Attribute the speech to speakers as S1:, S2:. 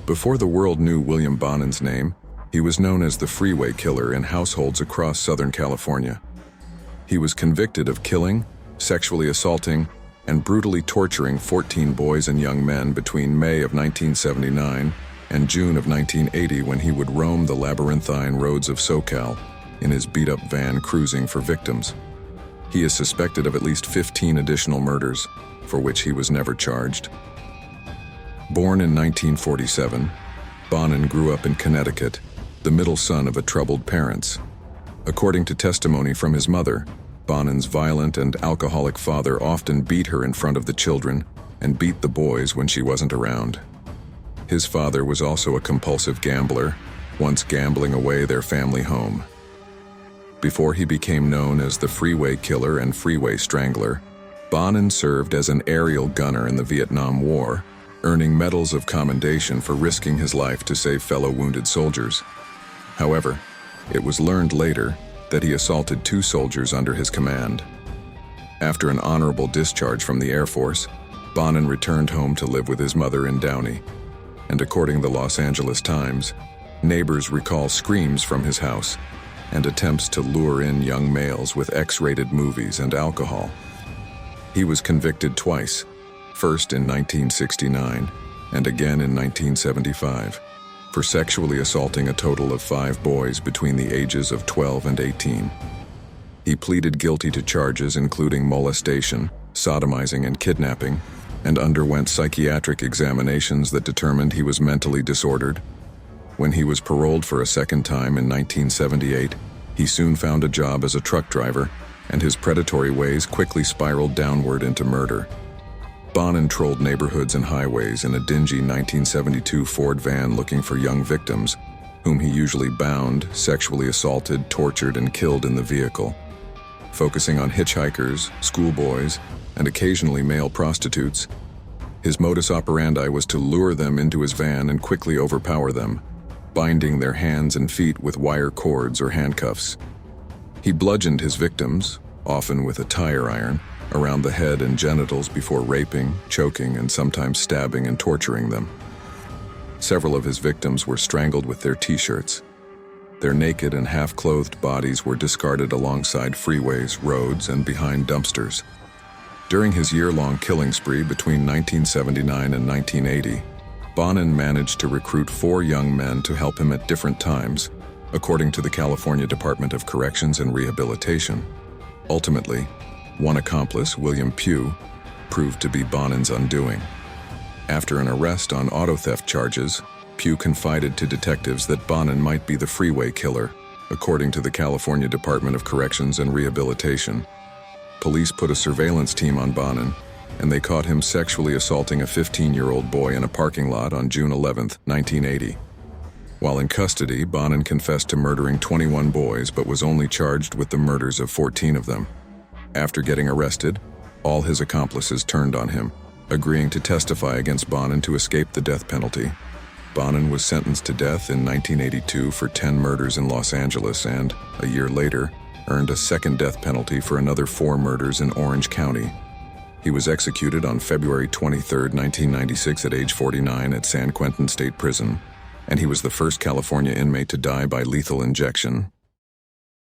S1: Before the world knew William Bonin's name, he was known as the Freeway Killer in households across Southern California. He was convicted of killing, sexually assaulting, and brutally torturing 14 boys and young men between May of 1979 and June of 1980, when he would roam the labyrinthine roads of SoCal in his beat-up van cruising for victims. He is suspected of at least 15 additional murders, for which he was never charged. Born in 1947, Bonin grew up in Connecticut, the middle son of troubled parents. According to testimony from his mother, Bonin's violent and alcoholic father often beat her in front of the children and beat the boys when she wasn't around. His father was also a compulsive gambler, once gambling away their family home. Before he became known as the Freeway Killer and Freeway Strangler, Bonin served as an aerial gunner in the Vietnam War, earning medals of commendation for risking his life to save fellow wounded soldiers. However, it was learned later that he assaulted 2 soldiers under his command. After an honorable discharge from the Air Force, Bonin returned home to live with his mother in Downey, and according to the Los Angeles Times, neighbors recall screams from his house and attempts to lure in young males with X-rated movies and alcohol. He was convicted twice, first in 1969 and again in 1975, for sexually assaulting a total of 5 boys between the ages of 12 and 18. He pleaded guilty to charges including molestation, sodomizing, and kidnapping, and underwent psychiatric examinations that determined he was mentally disordered. When he was paroled for a second time in 1978, he soon found a job as a truck driver, and his predatory ways quickly spiraled downward into murder. Bonin trolled neighborhoods and highways in a dingy 1972 Ford van looking for young victims, whom he usually bound, sexually assaulted, tortured, and killed in the vehicle. Focusing on hitchhikers, schoolboys, and occasionally male prostitutes, his modus operandi was to lure them into his van and quickly overpower them, binding their hands and feet with wire cords or handcuffs. He bludgeoned his victims, often with a tire iron, around the head and genitals before raping, choking, and sometimes stabbing and torturing them. Several of his victims were strangled with their t-shirts. Their naked and half-clothed bodies were discarded alongside freeways, roads, and behind dumpsters. During his year-long killing spree between 1979 and 1980, Bonin managed to recruit 4 young men to help him at different times, according to the California Department of Corrections and Rehabilitation. Ultimately, one accomplice, William Pugh, proved to be Bonin's undoing. After an arrest on auto theft charges, Pugh confided to detectives that Bonin might be the Freeway Killer, according to the California Department of Corrections and Rehabilitation. Police put a surveillance team on Bonin, and they caught him sexually assaulting a 15-year-old boy in a parking lot on June 11, 1980. While in custody, Bonin confessed to murdering 21 boys but was only charged with the murders of 14 of them. After getting arrested, all his accomplices turned on him, agreeing to testify against Bonin to escape the death penalty. Bonin was sentenced to death in 1982 for 10 murders in Los Angeles and, a year later, earned a second death penalty for another 4 murders in Orange County. He was executed on February 23, 1996 at age 49 at San Quentin State Prison, and he was the first California inmate to die by lethal injection.